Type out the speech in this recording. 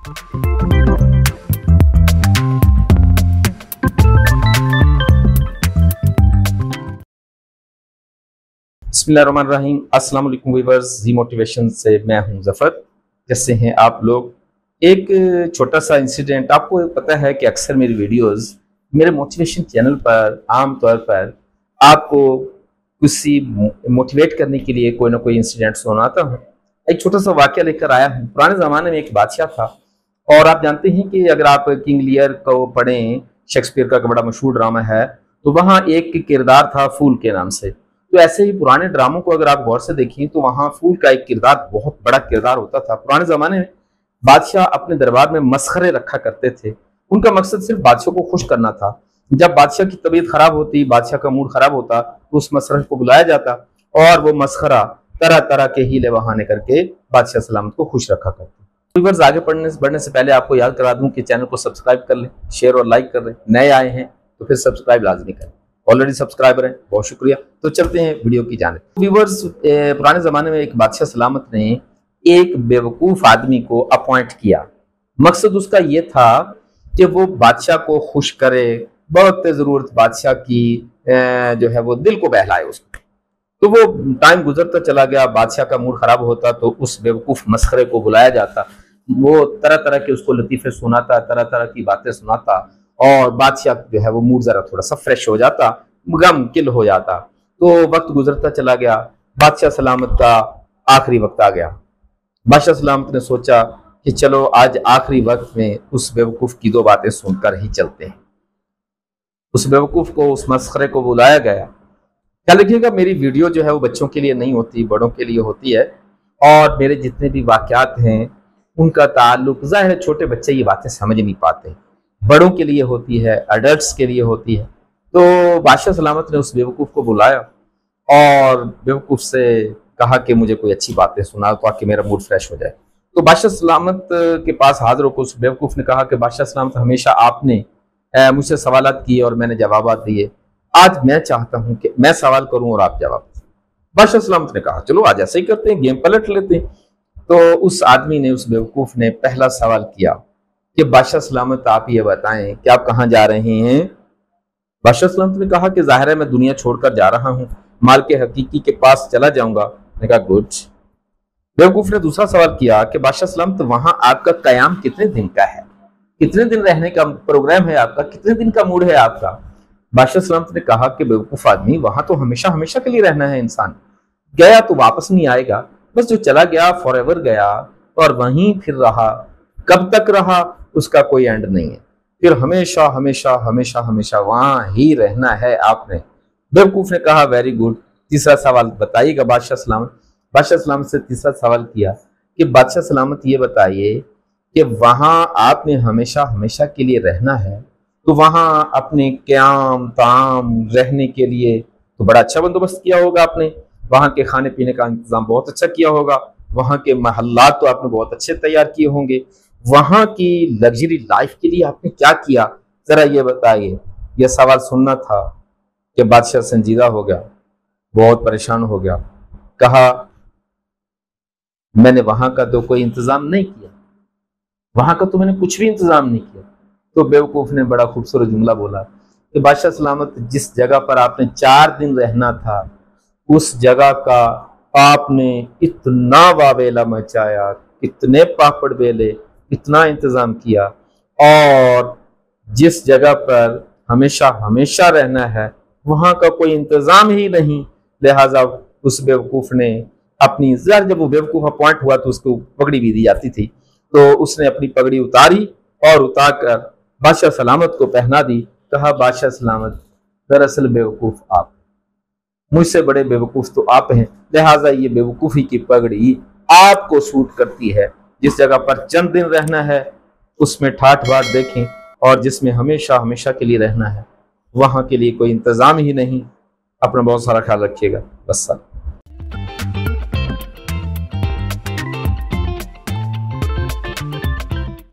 बिस्मिल्लाहिर्रहमानिर्रहीम। अस्सलाम वालेकुम व्यूअर्स, जी मोटिवेशन से मैं हूं जफर। जैसे हैं आप लोग, एक छोटा सा इंसिडेंट। आपको पता है कि अक्सर मेरी वीडियोस मेरे मोटिवेशन चैनल पर आम तौर पर आपको किसी मोटिवेट करने के लिए कोई ना कोई इंसिडेंट सुनाता हूं। एक छोटा सा वाक्य लेकर आया हूं। पुराने ज़माने में एक बादशाह था, और आप जानते हैं कि अगर आप किंग लियर को पढ़ें, शेक्सपियर का बड़ा मशहूर ड्रामा है, तो वहाँ एक किरदार था फूल के नाम से। तो ऐसे ही पुराने ड्रामों को अगर आप गौर से देखें तो वहां फूल का एक किरदार बहुत बड़ा किरदार होता था। पुराने जमाने में बादशाह अपने दरबार में मसखरे रखा करते थे। उनका मकसद सिर्फ बादशाह को खुश करना था। जब बादशाह की तबीयत खराब होती, बादशाह का मूड खराब होता, तो उस मसखरे को बुलाया जाता और वो मसखरा तरह तरह के हीले बहाने करके बादशाह सलामत को खुश रखा करते। व्यूअर्स, आगे बढ़ने से पहले आपको याद करा दूं कि चैनल को सब्सक्राइब कर लें, शेयर और लाइक कर लें। नए आए हैं तो फिर सब्सक्राइब लाजमी करें। ऑलरेडी सब्सक्राइबर हैं, बहुत शुक्रिया। तो चलते हैं वीडियो की जानिब। व्यूअर्स, पुराने जमाने में एक बादशाह सलामत ने एक बेवकूफ आदमी को अपॉइंट किया। मकसद उसका ये था कि वो बादशाह को खुश करे, बहुत जरूरत बादशाह की जो है वो दिल को बहलाए उसको। तो वो टाइम गुजरता चला गया, बादशाह का मूड खराब होता तो उस बेवकूफ मसखरे को बुलाया जाता। वो तरह तरह के उसको लतीफे सुनाता, तरह तरह की बातें सुनाता, और बादशाह जो है वो मूड जरा थोड़ा सा फ्रेश हो जाता, गम किल हो जाता। तो वक्त गुजरता चला गया, बादशाह सलामत का आखिरी वक्त आ गया। बादशाह सलामत ने सोचा कि चलो आज आखिरी वक्त में उस बेवकूफ की दो बातें सुनकर ही चलते हैं। उस बेवकूफ को, उस मसखरे को बुलाया गया। क्या लिखिएगा, मेरी वीडियो जो है वो बच्चों के लिए नहीं होती, बड़ों के लिए होती है, और मेरे जितने भी वाकयात हैं उनका ताल्लुक, जाहिर है छोटे बच्चे ये बातें समझ नहीं पाते, बड़ों के लिए होती है, अडल्ट्स के लिए होती है। तो बादशाह सलामत ने उस बेवकूफ को बुलाया और बेवकूफ से कहा कि मुझे कोई अच्छी बातें सुना ताकि मेरा मूड फ्रेश हो जाए। तो बादशाह सलामत के पास हाजिर होकर उस बेवकूफ ने कहा कि बादशाह सलामत, हमेशा आपने मुझसे सवालात किए और मैंने जवाब दिए। आज मैं चाहता हूं कि मैं सवाल करूं और आप जवाब दें। बादशाह सलामत ने कहा चलो आज ऐसे ही करते हैं, गेम पलट लेते हैं। तो उस आदमी ने, उस बेवकूफ ने पहला सवाल किया कि बादशाह सलामत आप ये बताएं कि आप कहाँ जा रहे हैं। बादशाह सलामत ने कहा कि जाहिर है मैं दुनिया छोड़कर जा रहा हूँ, माल के हकीकी के पास चला जाऊंगा। मैंने कहा गुड। बेवकूफ ने दूसरा सवाल किया कि बादशाह सलामत वहां आपका कयाम कितने दिन का है, कितने दिन रहने का प्रोग्राम है आपका, कितने दिन का मूड है आपका। बादशाह सलामत ने कहा कि बेवकूफ आदमी, वहां तो हमेशा हमेशा के लिए रहना है। इंसान गया तो वापस नहीं आएगा, बस जो चला गया फॉरएवर गया और वहीं फिर रहा। कब तक रहा उसका कोई एंड नहीं है, फिर हमेशा हमेशा हमेशा हमेशा वहां ही रहना है आपने। बेवकूफ ने कहा वेरी गुड, तीसरा सवाल बताइएगा बादशाह सलामत। बादशाह सलामत से तीसरा सवाल किया कि बादशाह सलामत ये बताइए कि वहां आपने हमेशा हमेशा के लिए रहना है, तो वहां अपने क़याम ताम रहने के लिए तो बड़ा अच्छा बंदोबस्त किया होगा आपने, वहां के खाने पीने का इंतजाम बहुत अच्छा किया होगा, वहां के महल्लात तो आपने बहुत अच्छे तैयार किए होंगे, वहां की लग्जरी लाइफ के लिए आपने क्या किया, जरा ये बताइए। यह सवाल सुनना था कि बादशाह संजीदा हो गया, बहुत परेशान हो गया। कहा मैंने वहां का तो कोई इंतजाम नहीं किया, वहां का तो मैंने कुछ भी इंतजाम नहीं किया। तो बेवकूफ ने बड़ा खूबसूरत जुमला बोला कि बादशाह सलामत, जिस जगह पर आपने 4 दिन रहना था उस जगह का आपने इतना वावेला मचाया, कितने पापड़ बेले, इतना इंतजाम किया, और जिस जगह पर हमेशा हमेशा रहना है वहां का कोई इंतजाम ही नहीं। लिहाजा उस बेवकूफ ने अपनी, जब वो बेवकूफ अपॉइंट हुआ तो उसको पगड़ी भी दी जाती थी, तो उसने अपनी पगड़ी उतारी और उतार कर बादशाह सलामत को पहना दी। कहा बादशाह सलामत, दरअसल बेवकूफ आप, मुझसे बड़े बेवकूफ तो आप हैं, लिहाजा ये बेवकूफी की पगड़ी आपको सूट करती है। जिस जगह पर चंद दिन रहना है उसमें ठाठ बाट देखें, और जिसमें हमेशा हमेशा के लिए रहना है वहां के लिए कोई इंतजाम ही नहीं। अपना बहुत सारा ख्याल रखिएगा। बस।